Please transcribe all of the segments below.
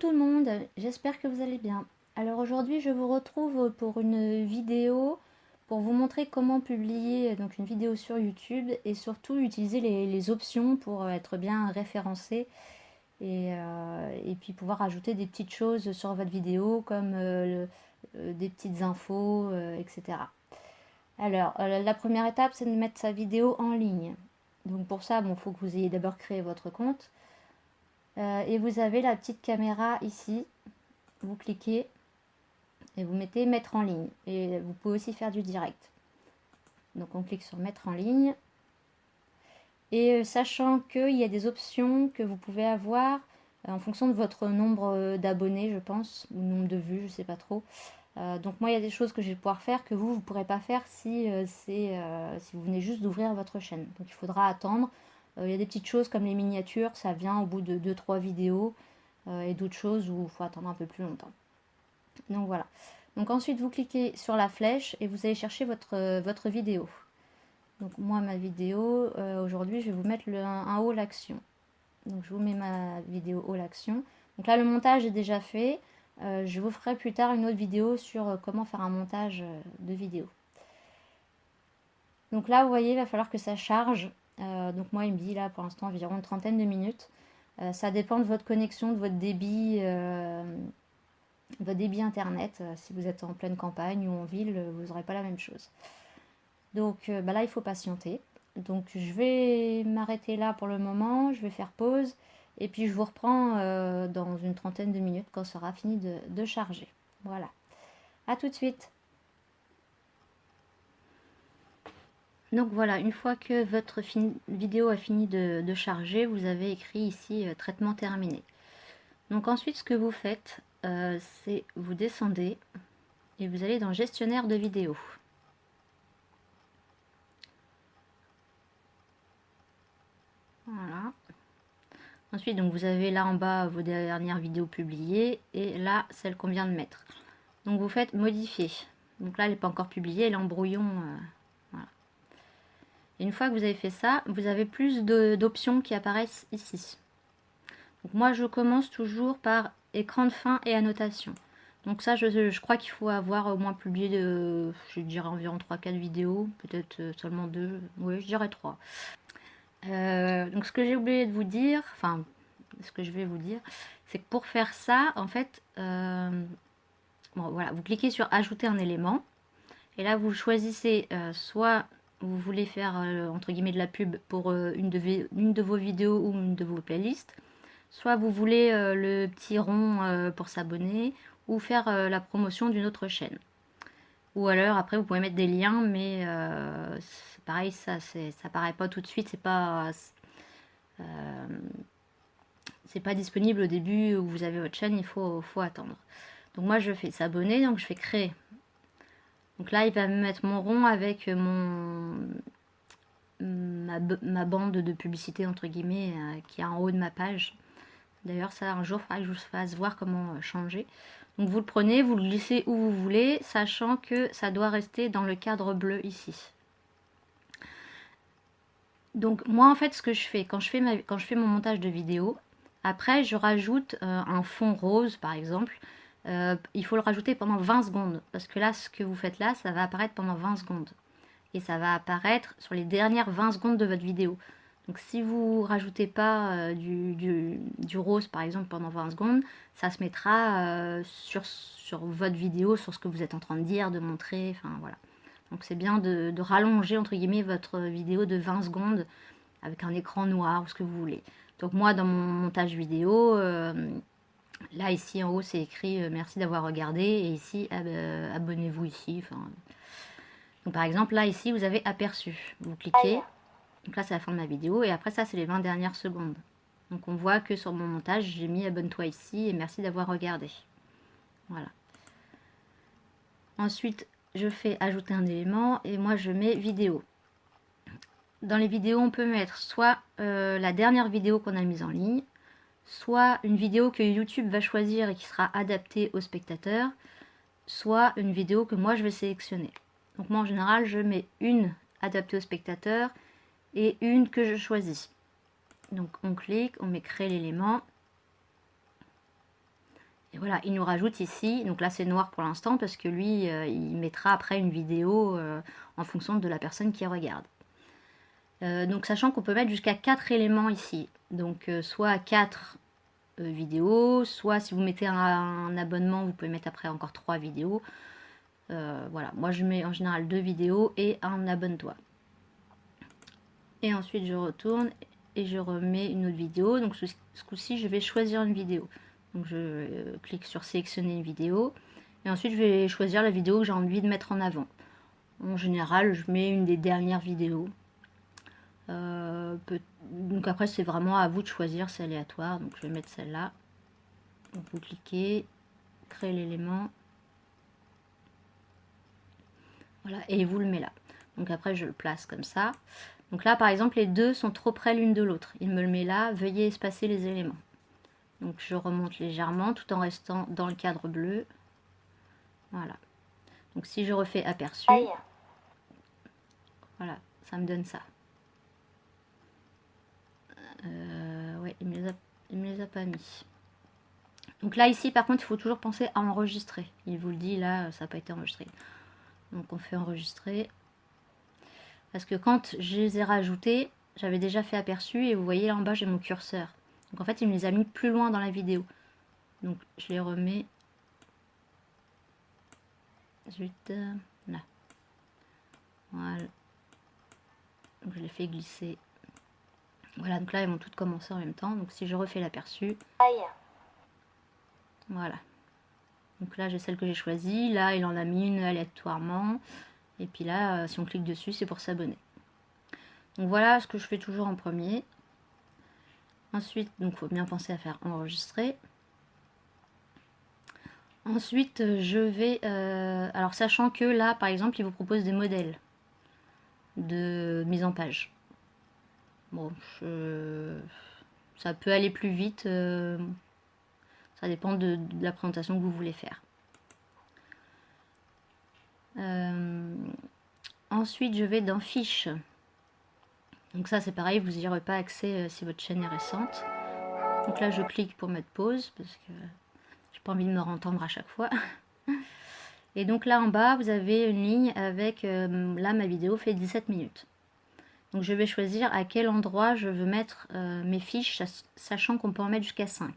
tout le monde, j'espère que vous allez bien. Alors aujourd'hui je vous retrouve pour une vidéo pour vous montrer comment publier donc une vidéo sur YouTube et surtout utiliser les options pour être bien référencé et puis pouvoir ajouter des petites choses sur votre vidéo comme des petites infos, etc. Alors la première étape c'est de mettre sa vidéo en ligne. Donc pour ça, bon, faut que vous ayez d'abord créé votre compte. Et vous avez la petite caméra ici, vous cliquez et vous mettez mettre en ligne, et vous pouvez aussi faire du direct. Donc on clique sur mettre en ligne, et sachant qu'il y a des options que vous pouvez avoir en fonction de votre nombre d'abonnés, je pense, ou nombre de vues, je sais pas trop. Donc moi il y a des choses que je vais pouvoir faire que vous ne pourrez pas faire si vous venez juste d'ouvrir votre chaîne. Donc il faudra attendre. Il y a des petites choses comme les miniatures, ça vient au bout de 2-3 vidéos, et d'autres choses où il faut attendre un peu plus longtemps. Donc voilà. Donc ensuite vous cliquez sur la flèche et vous allez chercher votre vidéo. Donc moi ma vidéo, aujourd'hui je vais vous mettre un haul action. Donc je vous mets ma vidéo haul action. Donc là le montage est déjà fait. Je vous ferai plus tard une autre vidéo sur comment faire un montage de vidéo. Donc là vous voyez il va falloir que ça charge. Donc moi il me dit là pour l'instant environ une trentaine de minutes. Ça dépend de votre connexion, de votre débit internet. Si vous êtes en pleine campagne ou en ville, vous n'aurez pas la même chose. Donc là il faut patienter. Donc je vais m'arrêter là pour le moment, je vais faire pause et puis je vous reprends dans une trentaine de minutes quand ça sera fini de charger. Voilà, à tout de suite. Donc voilà, une fois que votre vidéo a fini de charger, vous avez écrit ici traitement terminé. Donc ensuite ce que vous faites, c'est vous descendez et vous allez dans gestionnaire de vidéo. Voilà. Ensuite, donc vous avez là en bas vos dernières vidéos publiées et là celle qu'on vient de mettre. Donc vous faites modifier. Donc là elle n'est pas encore publiée, elle est en brouillon. Voilà. Et une fois que vous avez fait ça, vous avez plus d'options qui apparaissent ici. Donc moi je commence toujours par écran de fin et annotation. Donc ça je crois qu'il faut avoir au moins publié je dirais environ 3-4 vidéos, peut-être seulement 2, oui je dirais 3. Donc ce que j'ai oublié de vous dire, enfin ce que je vais vous dire, c'est que pour faire ça, en fait, bon, voilà, vous cliquez sur ajouter un élément, et là vous choisissez soit vous voulez faire entre guillemets de la pub pour une de vos vidéos ou une de vos playlists, soit vous voulez le petit rond pour s'abonner, ou faire la promotion d'une autre chaîne. Ou alors après vous pouvez mettre des liens, mais c'est pareil, ça paraît pas tout de suite, c'est pas disponible au début où vous avez votre chaîne, il faut attendre. Donc moi je fais s'abonner, donc je fais créer. Donc là il va me mettre mon rond avec ma bande de publicité entre guillemets qui est en haut de ma page. D'ailleurs ça un jour il faudra que je vous fasse voir comment changer. Donc vous le prenez, vous le glissez où vous voulez, sachant que ça doit rester dans le cadre bleu ici. Donc moi en fait ce que je fais quand je fais mon montage de vidéo, après je rajoute un fond rose par exemple. Il faut le rajouter pendant 20 secondes parce que là ce que vous faites là ça va apparaître pendant 20 secondes et ça va apparaître sur les dernières 20 secondes de votre vidéo. Donc si vous rajoutez pas du rose par exemple pendant 20 secondes, ça se mettra sur votre vidéo, sur ce que vous êtes en train de dire, de montrer, enfin voilà. Donc c'est bien de rallonger entre guillemets votre vidéo de 20 secondes avec un écran noir ou ce que vous voulez. Donc moi dans mon montage vidéo, là ici en haut c'est écrit merci d'avoir regardé et ici abonnez-vous ici. Enfin, donc par exemple là ici vous avez aperçu. Vous cliquez, donc là c'est la fin de ma vidéo et après ça c'est les 20 dernières secondes. Donc on voit que sur mon montage j'ai mis abonne-toi ici et merci d'avoir regardé. Voilà. Ensuite je fais ajouter un élément et moi je mets vidéo. Dans les vidéos on peut mettre soit la dernière vidéo qu'on a mise en ligne, soit une vidéo que YouTube va choisir et qui sera adaptée aux spectateurs, soit une vidéo que moi je vais sélectionner. Donc moi en général je mets une adaptée aux spectateurs et une que je choisis. Donc on clique, on met créer l'élément. Et voilà, il nous rajoute ici, donc là c'est noir pour l'instant parce que lui, il mettra après une vidéo en fonction de la personne qui regarde. Donc sachant qu'on peut mettre jusqu'à 4 éléments ici, donc soit 4 vidéos, soit si vous mettez un abonnement, vous pouvez mettre après encore 3 vidéos. Voilà, moi je mets en général 2 vidéos et un abonne-toi. Et ensuite je retourne et je remets une autre vidéo. Donc ce coup-ci je vais choisir une vidéo. Donc je clique sur sélectionner une vidéo. Et ensuite je vais choisir la vidéo que j'ai envie de mettre en avant. En général je mets une des dernières vidéos. Donc après c'est vraiment à vous de choisir, c'est aléatoire. Donc je vais mettre celle-là. Donc vous cliquez, créer l'élément. Voilà, et vous le mettez là. Donc après je le place comme ça. Donc là par exemple les deux sont trop près l'une de l'autre. Il me le met là, veuillez espacer les éléments. Donc je remonte légèrement tout en restant dans le cadre bleu. Voilà. Donc si je refais aperçu, voilà, ça me donne ça. Ouais, il me les a pas mis. Donc là ici par contre il faut toujours penser à enregistrer. Il vous le dit là, ça n'a pas été enregistré. Donc on fait enregistrer. Parce que quand je les ai rajoutés, j'avais déjà fait aperçu et vous voyez là en bas j'ai mon curseur. Donc en fait il me les a mis plus loin dans la vidéo. Donc je les remets juste là. Voilà. Donc je les fais glisser. Voilà, donc là elles vont toutes commencer en même temps. Donc si je refais l'aperçu. Voilà. Donc là j'ai celle que j'ai choisie. Là il en a mis une aléatoirement. Et puis là si on clique dessus c'est pour s'abonner. Donc voilà ce que je fais toujours en premier. Ensuite, donc il faut bien penser à faire enregistrer. Ensuite, je vais... alors, sachant que là, par exemple, il vous propose des modèles de mise en page. Bon, ça peut aller plus vite. Ça dépend de la présentation que vous voulez faire. Ensuite, je vais dans Fiches. Donc ça, c'est pareil, vous n'y aurez pas accès si votre chaîne est récente. Donc là, je clique pour mettre pause parce que j'ai pas envie de me entendre à chaque fois. Et donc là en bas, vous avez une ligne avec, là ma vidéo fait 17 minutes. Donc je vais choisir à quel endroit je veux mettre mes fiches, sachant qu'on peut en mettre jusqu'à 5.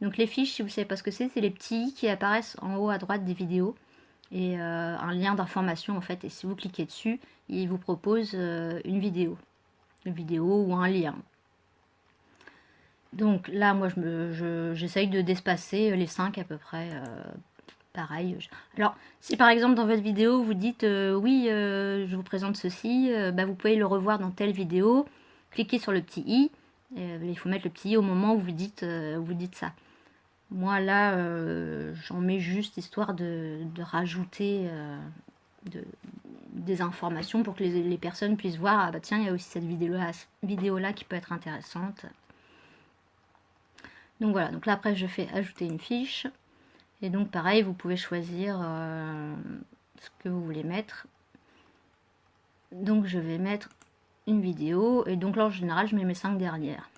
Donc les fiches, si vous ne savez pas ce que c'est les petits i qui apparaissent en haut à droite des vidéos. Et un lien d'information en fait. Et si vous cliquez dessus, il vous propose une vidéo ou un lien. Donc là, moi, j'essaye de d'espacer les 5 à peu près. Pareil. Alors, si par exemple dans votre vidéo vous dites oui, je vous présente ceci, bah, vous pouvez le revoir dans telle vidéo. Cliquez sur le petit i. Il faut mettre le petit i au moment où vous dites ça. Moi là, j'en mets juste histoire de rajouter des informations pour que les personnes puissent voir. Ah bah tiens, il y a aussi cette vidéo là qui peut être intéressante. Donc voilà. Donc là après je fais ajouter une fiche. Et donc pareil, vous pouvez choisir ce que vous voulez mettre. Donc je vais mettre une vidéo. Et donc là en général, je mets mes 5 dernières.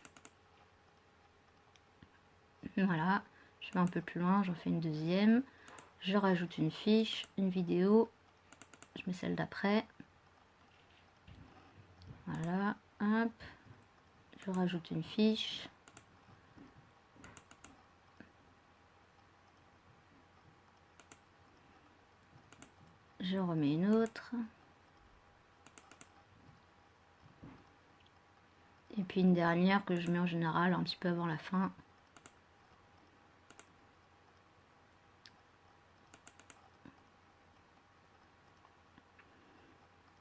Voilà. Je vais un peu plus loin, j'en fais une deuxième. Je rajoute une fiche, une vidéo. Je mets celle d'après. Voilà. Hop. Je rajoute une fiche. Je remets une autre. Et puis une dernière que je mets en général un petit peu avant la fin.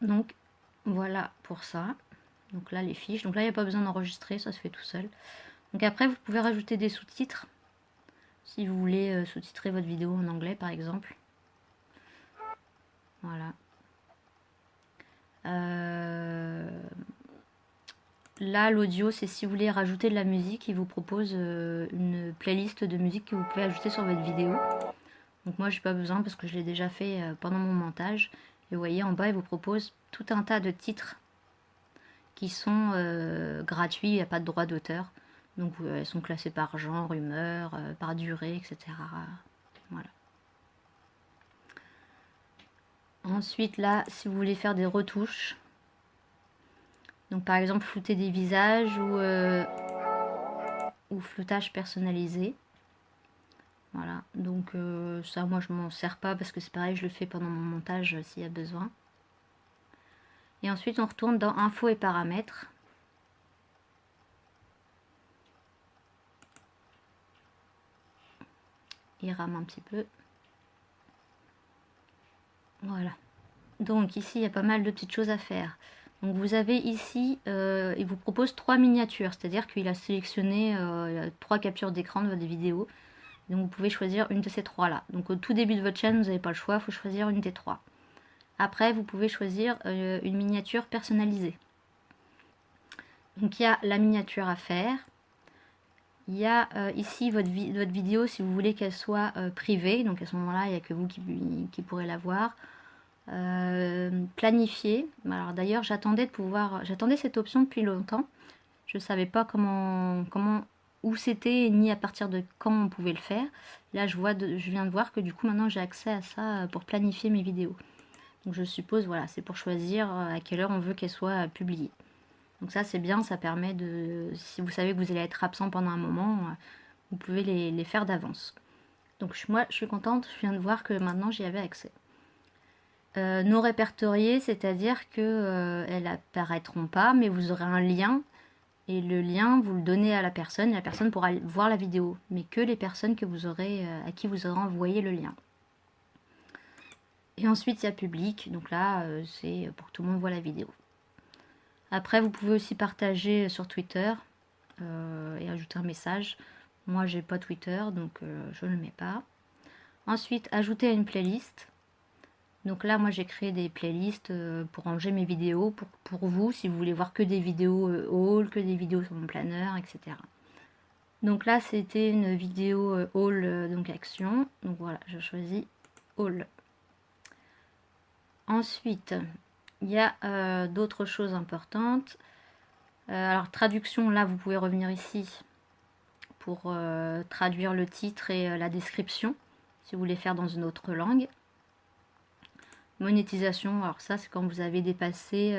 Donc voilà pour ça. Donc là les fiches. Donc là il n'y a pas besoin d'enregistrer, ça se fait tout seul. Donc après vous pouvez rajouter des sous-titres. Si vous voulez sous-titrer votre vidéo en anglais par exemple. Voilà. Là, l'audio, c'est si vous voulez rajouter de la musique, il vous propose une playlist de musique que vous pouvez ajouter sur votre vidéo. Donc moi, j'ai pas besoin parce que je l'ai déjà fait pendant mon montage. Et vous voyez, en bas, il vous propose tout un tas de titres qui sont gratuits, il n'y a pas de droit d'auteur. Donc elles sont classées par genre, humeur, par durée, etc. Voilà. Ensuite là, si vous voulez faire des retouches, donc par exemple flouter des visages ou floutage personnalisé. Voilà, donc ça moi je m'en sers pas parce que c'est pareil, je le fais pendant mon montage s'il y a besoin. Et ensuite on retourne dans infos et paramètres. Il rame un petit peu. Voilà. Donc ici il y a pas mal de petites choses à faire. Donc vous avez ici, il vous propose 3 miniatures, c'est-à-dire qu'il a sélectionné 3 captures d'écran de votre vidéo. Donc vous pouvez choisir une de ces 3 là. Donc au tout début de votre chaîne, vous n'avez pas le choix, il faut choisir une des 3. Après, vous pouvez choisir une miniature personnalisée. Donc il y a la miniature à faire. Il y a ici votre vidéo, si vous voulez qu'elle soit privée. Donc à ce moment-là, il n'y a que vous qui pourrez la voir. Planifier. Alors d'ailleurs, j'attendais cette option depuis longtemps. Je ne savais pas où c'était, ni à partir de quand on pouvait le faire. Là, je viens de voir que du coup, maintenant, j'ai accès à ça pour planifier mes vidéos. Donc je suppose, voilà, c'est pour choisir à quelle heure on veut qu'elle soit publiée. Donc ça c'est bien, ça permet de, si vous savez que vous allez être absent pendant un moment, vous pouvez les faire d'avance. Donc moi je suis contente, je viens de voir que maintenant j'y avais accès. Non répertoriées, c'est-à-dire que elles n'apparaîtront pas, mais vous aurez un lien, et le lien vous le donnez à la personne, et la personne pourra voir la vidéo, mais que les personnes que vous aurez, à qui vous aurez envoyé le lien. Et ensuite, il y a public. Donc là, c'est pour que tout le monde voit la vidéo. Après, vous pouvez aussi partager sur Twitter et ajouter un message. Moi, j'ai pas Twitter, donc je ne le mets pas. Ensuite, ajouter à une playlist. Donc là, moi, j'ai créé des playlists pour ranger mes vidéos. Pour vous, si vous voulez voir que des vidéos haul, que des vidéos sur mon planeur, etc. Donc là, c'était une vidéo haul, donc action. Donc voilà, je choisis haul. Ensuite, il y a d'autres choses importantes. Alors, traduction, là, vous pouvez revenir ici pour traduire le titre et la description, si vous voulez faire dans une autre langue. Monétisation, alors ça, c'est quand vous avez dépassé,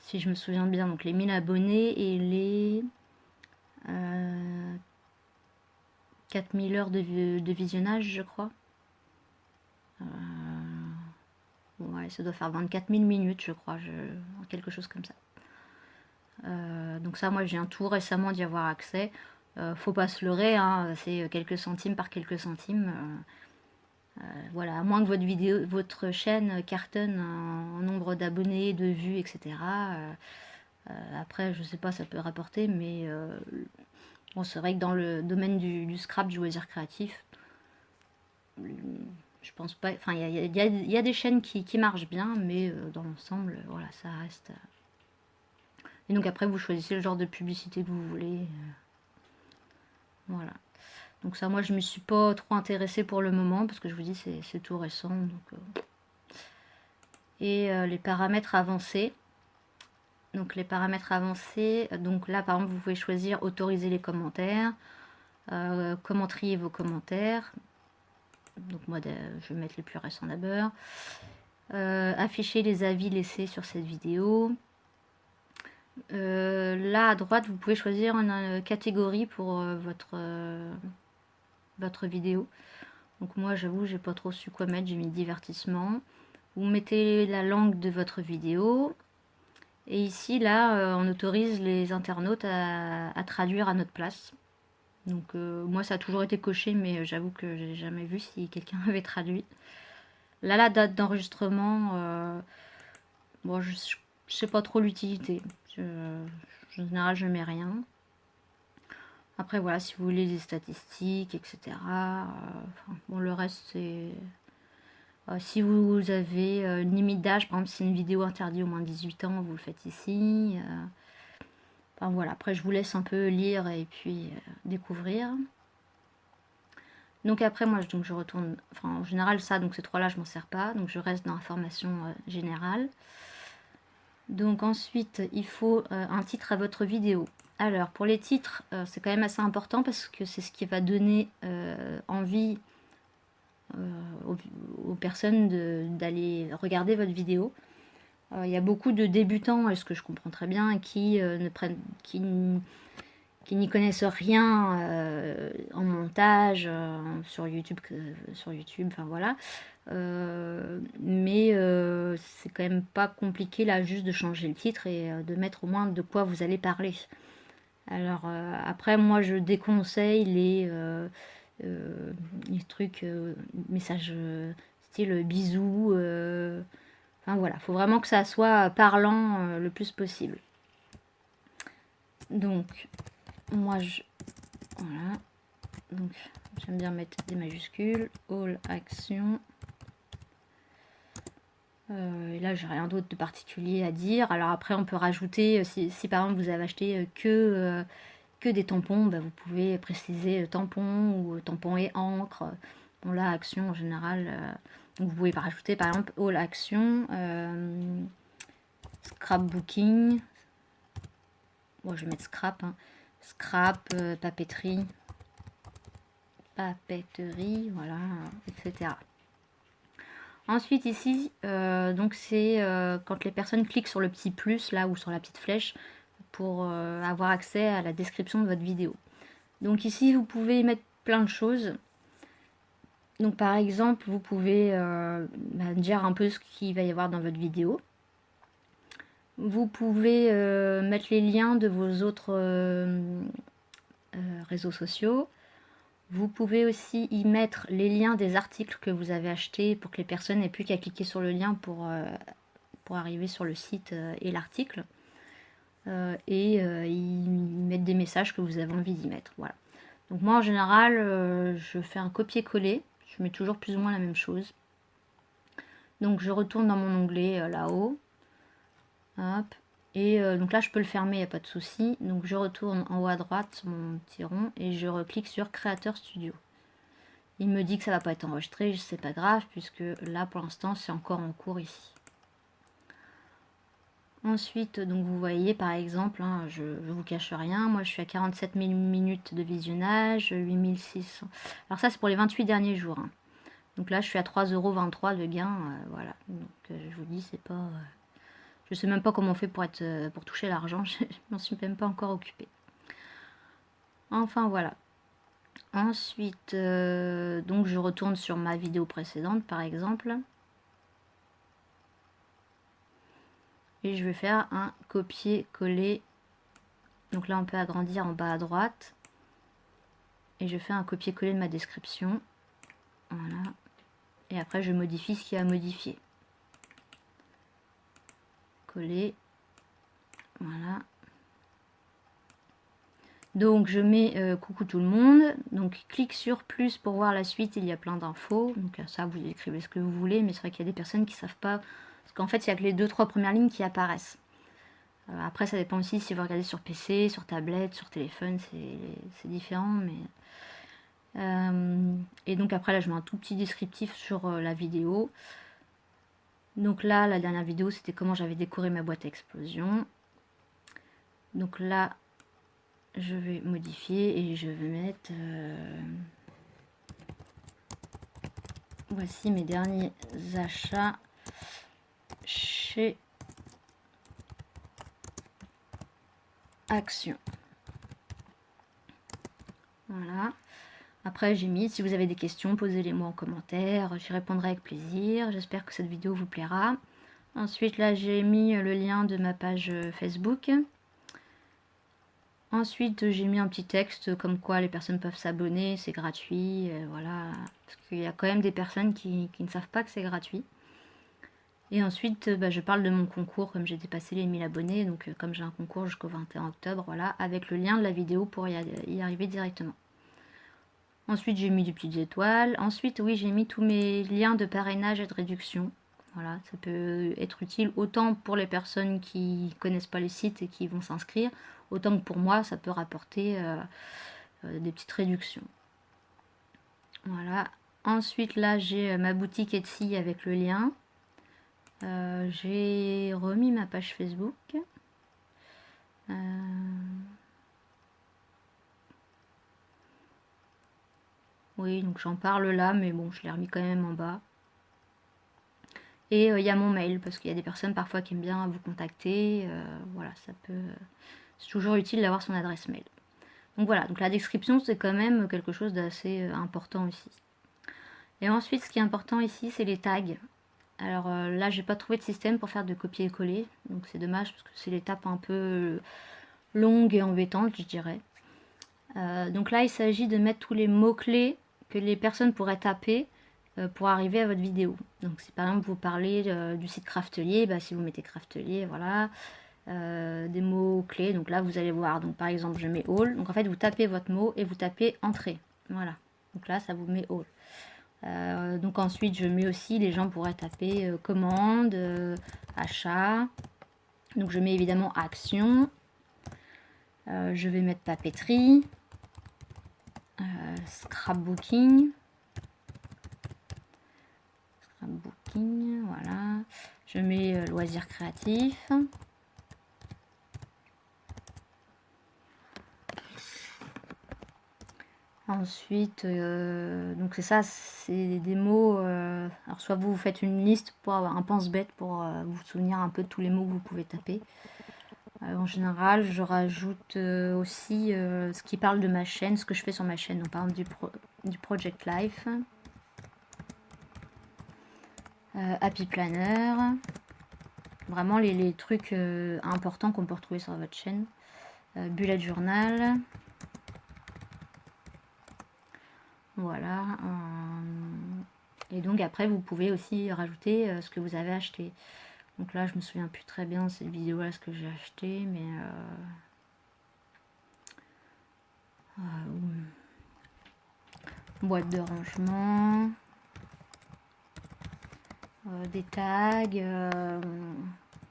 si je me souviens bien, donc les 1000 abonnés et les 4000 heures de visionnage, je crois. Ouais, ça doit faire 24 000 minutes, je crois, quelque chose comme ça. Donc ça, moi, je viens tout récemment d'y avoir accès. Faut pas se leurrer, hein, c'est quelques centimes par quelques centimes. Voilà, à moins que votre chaîne cartonne en nombre d'abonnés, de vues, etc. Après, je sais pas, ça peut rapporter, mais bon, c'est vrai que dans le domaine du scrap, du loisir créatif, je pense pas. Enfin, il y a des chaînes qui marchent bien, mais dans l'ensemble, voilà, ça reste. Et donc après, vous choisissez le genre de publicité que vous voulez. Voilà. Donc ça, moi, je ne me suis pas trop intéressée pour le moment, parce que je vous dis, c'est tout récent. Donc, et les paramètres avancés. Donc les paramètres avancés, donc là, par exemple, vous pouvez choisir autoriser les commentaires, comment trier vos commentaires. Donc moi, je vais mettre les plus récents d'abord. Afficher les avis laissés sur cette vidéo. Là à droite, vous pouvez choisir une catégorie pour votre vidéo. Donc moi, j'avoue, j'ai pas trop su quoi mettre, j'ai mis divertissement. Vous mettez la langue de votre vidéo. Et ici, là, on autorise les internautes à traduire à notre place. Donc moi, ça a toujours été coché, mais j'avoue que j'ai jamais vu si quelqu'un avait traduit. Là, la date d'enregistrement, bon, je sais pas trop l'utilité. En général, je mets rien. Après, voilà, si vous voulez des statistiques, etc. Bon, le reste, c'est... si vous avez une limite d'âge, par exemple, si c'est une vidéo interdite au moins de 18 ans, vous le faites ici. Enfin, voilà, après, je vous laisse un peu lire et puis découvrir. Donc après, moi, donc, je retourne... Enfin, en général, ça, donc ces trois-là, je m'en sers pas. Donc, je reste dans l'information générale. Donc ensuite, il faut un titre à votre vidéo. Alors, pour les titres, c'est quand même assez important parce que c'est ce qui va donner envie aux personnes d'aller regarder votre vidéo. Il y a beaucoup de débutants, ce que je comprends très bien, qui n'y connaissent rien en montage sur YouTube, enfin voilà. Mais c'est quand même pas compliqué là juste de changer le titre et de mettre au moins de quoi vous allez parler. Alors après moi je déconseille les trucs messages style bisous, enfin voilà, faut vraiment que ça soit parlant le plus possible. Donc moi voilà, donc j'aime bien mettre des majuscules, all action. Et là, j'ai rien d'autre de particulier à dire. Alors après, on peut rajouter, si par exemple vous avez acheté que des tampons, bah, vous pouvez préciser tampon ou tampon et encre. Bon là, action en général, donc vous pouvez rajouter par exemple all action, scrapbooking. Bon, je vais mettre scrap, hein. Scrap, papeterie, voilà, etc. Ensuite ici, donc c'est quand les personnes cliquent sur le petit plus là ou sur la petite flèche pour avoir accès à la description de votre vidéo. Donc ici vous pouvez mettre plein de choses. Donc par exemple vous pouvez dire un peu ce qu'il va y avoir dans votre vidéo. Vous pouvez mettre les liens de vos autres réseaux sociaux. Vous pouvez aussi y mettre les liens des articles que vous avez achetés pour que les personnes n'aient plus qu'à cliquer sur le lien pour arriver sur le site et l'article. Et y mettre des messages que vous avez envie d'y mettre. Voilà. Donc moi en général, je fais un copier-coller. Je mets toujours plus ou moins la même chose. Donc je retourne dans mon onglet là-haut. Hop. Et donc là je peux le fermer, il n'y a pas de souci. Donc je retourne en haut à droite sur mon petit rond et je reclique sur Creator Studio. Il me dit que ça va pas être enregistré, c'est pas grave puisque là pour l'instant c'est encore en cours ici. Ensuite, donc vous voyez par exemple, hein, je vous cache rien, moi je suis à 47 000 minutes de visionnage, 8600. Alors ça c'est pour les 28 derniers jours. Hein. Donc là je suis à 3,23 € de gain, voilà. Donc je vous dis c'est pas... je sais même pas comment on fait pour toucher l'argent, je m'en suis même pas encore occupée. Enfin voilà. Ensuite, donc je retourne sur ma vidéo précédente par exemple. Et je vais faire un copier-coller. Donc là on peut agrandir en bas à droite. Et je fais un copier-coller de ma description. Voilà. Et après je modifie ce qu'il y a à modifier. Coller. Voilà. Donc je mets coucou tout le monde. Donc clique sur plus pour voir la suite, il y a plein d'infos. Donc ça vous écrivez ce que vous voulez. Mais c'est vrai qu'il y a des personnes qui ne savent pas. Parce qu'en fait il n'y a que les 2-3 premières lignes qui apparaissent. Après ça dépend aussi si vous regardez sur PC, sur tablette, sur téléphone, c'est différent. Mais et donc après là je mets un tout petit descriptif sur la vidéo. Donc là la dernière vidéo c'était comment j'avais décoré ma boîte à explosion. Donc là je vais modifier et je vais mettre voici mes derniers achats chez Action. Voilà. Après j'ai mis, si vous avez des questions, posez-les moi en commentaire, j'y répondrai avec plaisir. J'espère que cette vidéo vous plaira. Ensuite là j'ai mis le lien de ma page Facebook. Ensuite j'ai mis un petit texte comme quoi les personnes peuvent s'abonner, c'est gratuit, voilà. Parce qu'il y a quand même des personnes qui ne savent pas que c'est gratuit. Et ensuite je parle de mon concours, comme j'ai dépassé les 1000 abonnés, donc comme j'ai un concours jusqu'au 21 octobre, voilà, avec le lien de la vidéo pour y arriver directement. Ensuite j'ai mis des petites étoiles. Ensuite oui j'ai mis tous mes liens de parrainage et de réduction. Voilà, ça peut être utile autant pour les personnes qui connaissent pas les sites et qui vont s'inscrire, autant que pour moi ça peut rapporter des petites réductions. Voilà. Ensuite là j'ai ma boutique Etsy avec le lien. J'ai remis ma page Facebook. Oui, donc j'en parle là, mais bon, je l'ai remis quand même en bas. Et il y a mon mail, parce qu'il y a des personnes parfois qui aiment bien vous contacter. Voilà, ça peut... c'est toujours utile d'avoir son adresse mail. Donc voilà, donc la description, c'est quand même quelque chose d'assez important aussi. Et ensuite, ce qui est important ici, c'est les tags. Alors là, j'ai pas trouvé de système pour faire de copier-coller. Donc c'est dommage, parce que c'est l'étape un peu longue et embêtante, je dirais. Donc là, il s'agit de mettre tous les mots-clés que les personnes pourraient taper pour arriver à votre vidéo. Donc si par exemple vous parlez du site Craftelier, bah, si vous mettez Craftelier, voilà, des mots-clés, donc là vous allez voir, donc par exemple je mets all, donc en fait vous tapez votre mot et vous tapez entrée, voilà, donc là ça vous met all. Donc ensuite je mets aussi, les gens pourraient taper commande, achat, donc je mets évidemment action, je vais mettre papeterie, scrapbooking, voilà. Je mets loisirs créatifs. Ensuite, donc c'est ça, c'est des mots. Alors soit vous faites une liste pour avoir un pense-bête pour vous souvenir un peu de tous les mots que vous pouvez taper. En général, je rajoute aussi ce qui parle de ma chaîne, ce que je fais sur ma chaîne. Donc par exemple du Project Life. Happy Planner, vraiment les trucs importants qu'on peut retrouver sur votre chaîne. Bullet Journal, voilà. Et donc après vous pouvez aussi rajouter ce que vous avez acheté. Donc là je me souviens plus très bien de cette vidéo là ce que j'ai acheté, mais boîte de rangement. Des tags,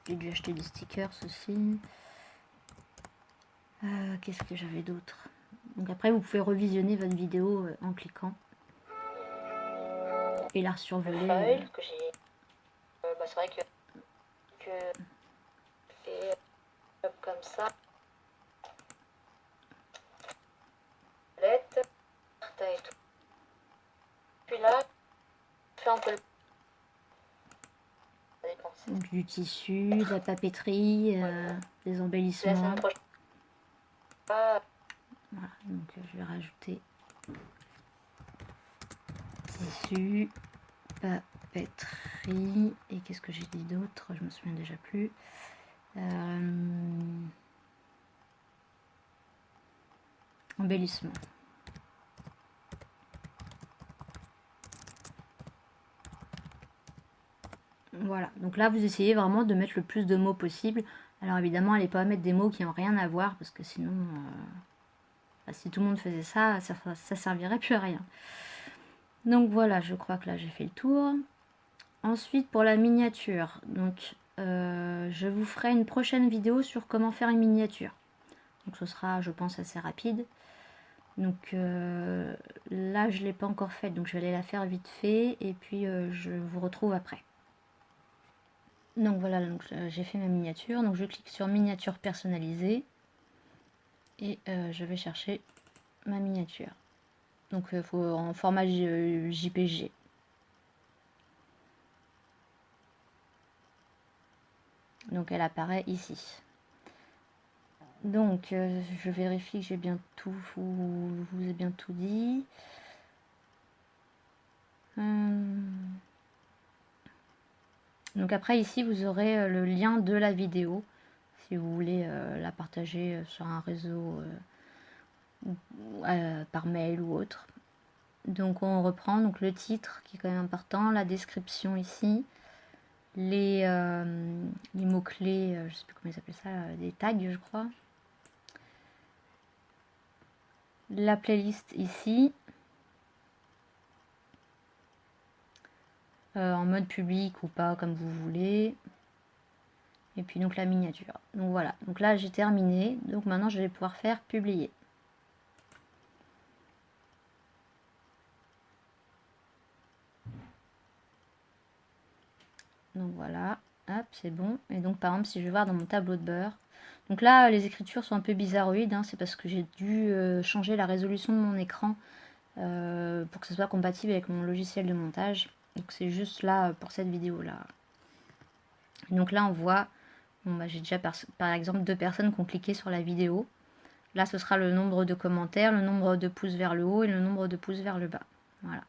j'ai dû acheter des stickers aussi. Qu'est-ce que j'avais d'autre? Donc après vous pouvez revisionner votre vidéo en cliquant et la survoler. Que j'ai, bah, c'est vrai que et comme ça, lettre et tout. Puis là, je fais un peu le donc du tissu, de la papeterie, des embellissements. Voilà, donc je vais rajouter tissu, papeterie, et qu'est-ce que j'ai dit d'autre? Je me souviens déjà plus. Embellissement. Voilà, donc là vous essayez vraiment de mettre le plus de mots possible. Alors évidemment, n'allez pas mettre des mots qui n'ont rien à voir, parce que sinon, si tout le monde faisait ça, ça servirait plus à rien. Donc voilà, je crois que là j'ai fait le tour. Ensuite pour la miniature, donc je vous ferai une prochaine vidéo sur comment faire une miniature. Donc ce sera, je pense, assez rapide. Donc là je ne l'ai pas encore faite, donc je vais aller la faire vite fait et puis je vous retrouve après. Donc voilà, j'ai fait ma miniature, donc je clique sur miniature personnalisée et je vais chercher ma miniature. Donc il faut en format JPG. Donc elle apparaît ici. Donc je vérifie que j'ai bien tout, vous ai bien tout dit. Donc après ici vous aurez le lien de la vidéo si vous voulez la partager sur un réseau par mail ou autre. Donc on reprend donc le titre qui est quand même important, la description ici, les mots-clés, je sais plus comment ils appellent ça, des tags je crois. La playlist ici, en mode public ou pas comme vous voulez, et puis donc la miniature. Donc voilà, donc là j'ai terminé, donc maintenant je vais pouvoir faire publier. Donc voilà, hop, c'est bon. Et donc par exemple si je vais voir dans mon tableau de bord, donc là les écritures sont un peu bizarroïdes, hein, c'est parce que j'ai dû changer la résolution de mon écran pour que ce soit compatible avec mon logiciel de montage. Donc c'est juste là pour cette vidéo là. Donc là on voit, bon, bah, j'ai déjà par exemple 2 personnes qui ont cliqué sur la vidéo. Là ce sera le nombre de commentaires, le nombre de pouces vers le haut et le nombre de pouces vers le bas. Voilà.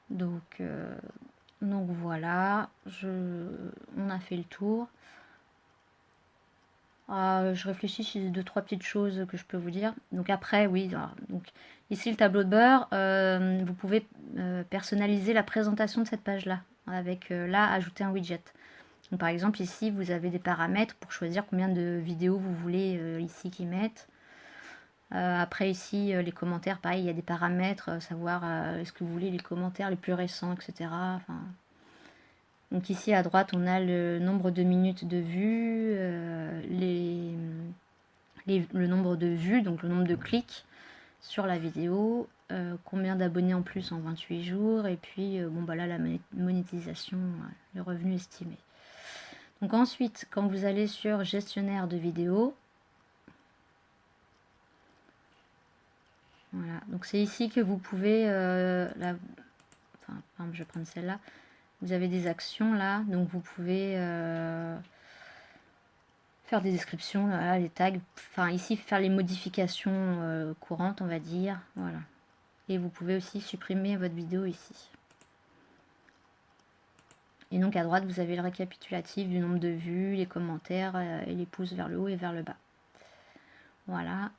Donc voilà, on a fait le tour. Je réfléchis si j'ai 2-3 petites choses que je peux vous dire. Donc après, oui, alors, donc ici le tableau de bord, vous pouvez personnaliser la présentation de cette page-là, avec là, ajouter un widget. Donc par exemple ici, vous avez des paramètres pour choisir combien de vidéos vous voulez ici qu'ils mettent. Après ici, les commentaires, pareil, il y a des paramètres, savoir est-ce que vous voulez les commentaires les plus récents, etc. Enfin, donc ici à droite, on a le nombre de minutes de vue, le nombre de vues, donc le nombre de clics sur la vidéo, combien d'abonnés en plus en 28 jours, et puis bon bah là la monétisation, le revenu estimé. Donc ensuite, quand vous allez sur gestionnaire de vidéos, voilà, donc c'est ici que vous pouvez, enfin par exemple je vais prendre celle-là, vous avez des actions là, donc vous pouvez faire des descriptions, là, les tags, enfin ici faire les modifications courantes on va dire, voilà. Et vous pouvez aussi supprimer votre vidéo ici. Et donc à droite vous avez le récapitulatif du nombre de vues, les commentaires et les pouces vers le haut et vers le bas. Voilà.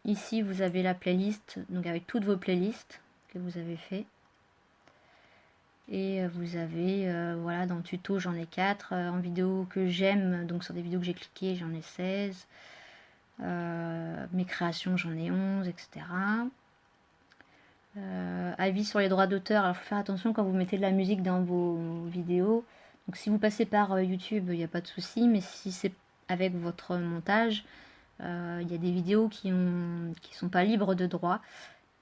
Ici vous avez la playlist, donc avec toutes vos playlists que vous avez fait. Et vous avez, voilà, dans le tuto j'en ai 4, en vidéo que j'aime, donc sur des vidéos que j'ai cliquées j'en ai 16, mes créations j'en ai 11, etc. Avis sur les droits d'auteur, alors il faut faire attention quand vous mettez de la musique dans vos vidéos. Donc si vous passez par YouTube, il n'y a pas de souci, mais si c'est avec votre montage, il y a des vidéos qui sont pas libres de droit.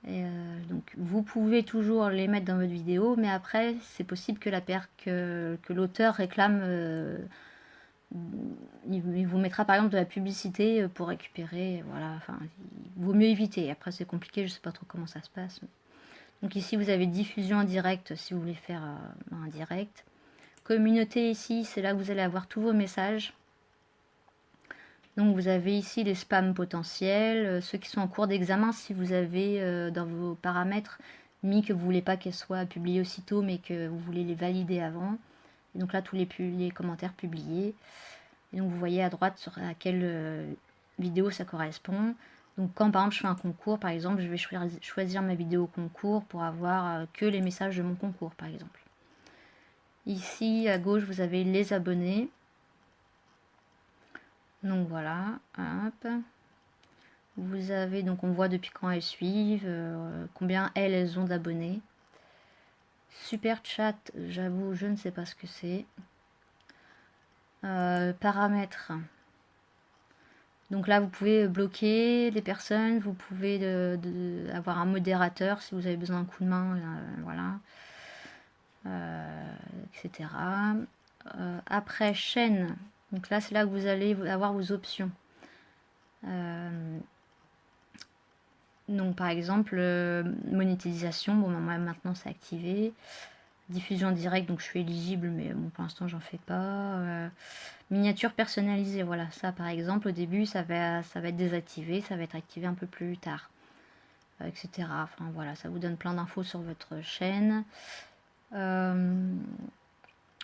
Donc vous pouvez toujours les mettre dans votre vidéo, mais après c'est possible que l'auteur réclame, il vous mettra par exemple de la publicité pour récupérer, voilà, enfin il vaut mieux éviter. Après c'est compliqué, je sais pas trop comment ça se passe. Donc ici vous avez diffusion en direct si vous voulez faire un direct. Communauté ici, c'est là que vous allez avoir tous vos messages. Donc vous avez ici les spams potentiels, ceux qui sont en cours d'examen si vous avez dans vos paramètres mis que vous ne voulez pas qu'elles soient publiées aussitôt mais que vous voulez les valider avant. Et donc là tous les commentaires publiés. Et donc vous voyez à droite sur à quelle vidéo ça correspond. Donc quand par exemple je fais un concours, par exemple, je vais choisir ma vidéo concours pour avoir que les messages de mon concours par exemple. Ici à gauche vous avez les abonnés. Donc voilà, hop. Vous avez, donc on voit depuis quand elles suivent, combien elles ont d'abonnés. Super chat, j'avoue, je ne sais pas ce que c'est. Paramètres. Donc là, vous pouvez bloquer les personnes, vous pouvez avoir un modérateur si vous avez besoin d'un coup de main, voilà, etc. Après, chaîne. Donc là, c'est là que vous allez avoir vos options. Donc par exemple, monétisation, bon moi maintenant c'est activé. Diffusion directe, donc je suis éligible, mais bon pour l'instant j'en fais pas. Miniature personnalisée, voilà, ça par exemple au début ça va être désactivé, ça va être activé un peu plus tard, etc. Enfin voilà, ça vous donne plein d'infos sur votre chaîne.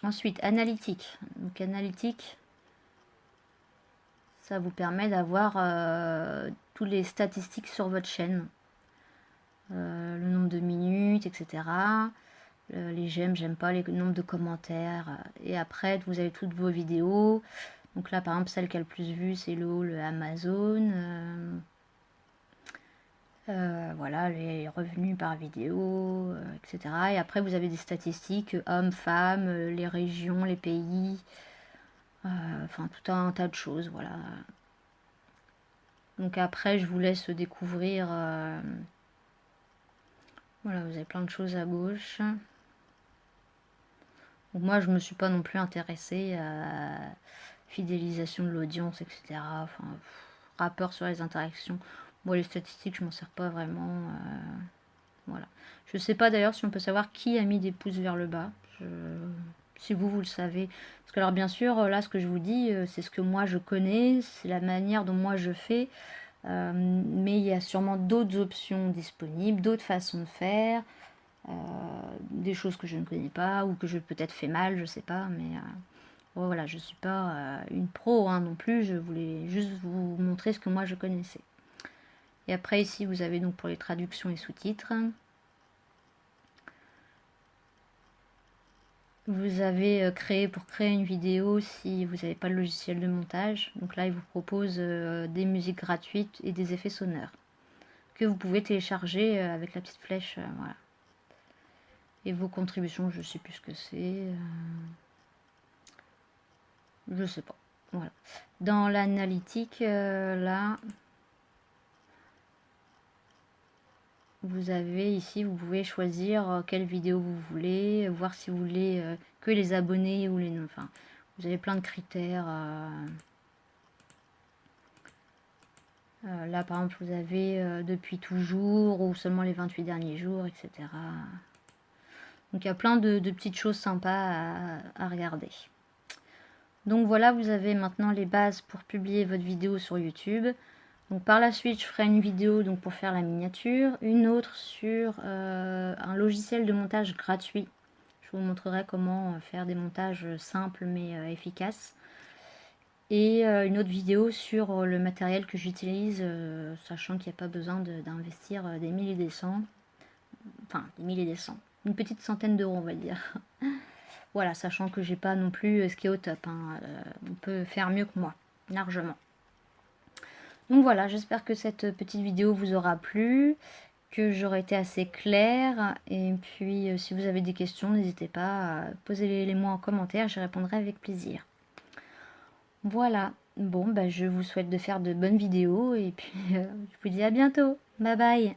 Ensuite, analytique. Donc analytique, ça vous permet d'avoir toutes les statistiques sur votre chaîne. Le nombre de minutes, etc. Les j'aime pas, les nombres de commentaires. Et après, vous avez toutes vos vidéos. Donc là, par exemple, celle qui a le plus vu, c'est le Amazon. Voilà, les revenus par vidéo, etc. Et après, vous avez des statistiques, hommes, femmes, les régions, les pays. Enfin, tout un tas de choses, voilà. Donc après, je vous laisse découvrir. Voilà, vous avez plein de choses à gauche. Donc moi, je me suis pas non plus intéressée à fidélisation de l'audience, etc. Enfin, rapport sur les interactions. Bon, les statistiques, je m'en sers pas vraiment. Voilà. Je sais pas d'ailleurs si on peut savoir qui a mis des pouces vers le bas. Si vous le savez. Parce que alors bien sûr, là, ce que je vous dis, c'est ce que moi je connais, c'est la manière dont moi je fais. Mais il y a sûrement d'autres options disponibles, d'autres façons de faire, des choses que je ne connais pas ou que je peut-être fais mal, je sais pas. Mais voilà, je suis pas une pro hein, non plus. Je voulais juste vous montrer ce que moi je connaissais. Et après ici, vous avez donc pour les traductions et sous-titres. Vous avez pour créer une vidéo si vous n'avez pas le logiciel de montage. Donc là, il vous propose des musiques gratuites et des effets sonores que vous pouvez télécharger avec la petite flèche. Voilà. Et vos contributions, je ne sais plus ce que c'est. Je ne sais pas. Voilà. Dans l'analytique, là, vous avez ici, vous pouvez choisir quelle vidéo vous voulez, voir si vous voulez que les abonnés ou les non. Enfin, vous avez plein de critères. Là, par exemple, vous avez depuis toujours ou seulement les 28 derniers jours, etc. Donc, il y a plein de petites choses sympas à regarder. Donc, voilà, vous avez maintenant les bases pour publier votre vidéo sur YouTube. Donc, par la suite, je ferai une vidéo donc, pour faire la miniature, une autre sur un logiciel de montage gratuit. Je vous montrerai comment faire des montages simples mais efficaces. Et une autre vidéo sur le matériel que j'utilise, sachant qu'il n'y a pas besoin d'investir des milliers et des cents. Enfin, des milliers et des cents. Une petite centaine d'euros, on va dire. Voilà, sachant que j'ai pas non plus ce qui est au top. Hein. On peut faire mieux que moi, largement. Donc voilà, j'espère que cette petite vidéo vous aura plu, que j'aurai été assez claire. Et puis, si vous avez des questions, n'hésitez pas à poser les moi en commentaire, j'y répondrai avec plaisir. Voilà, bon, bah, je vous souhaite de faire de bonnes vidéos et puis je vous dis à bientôt. Bye bye.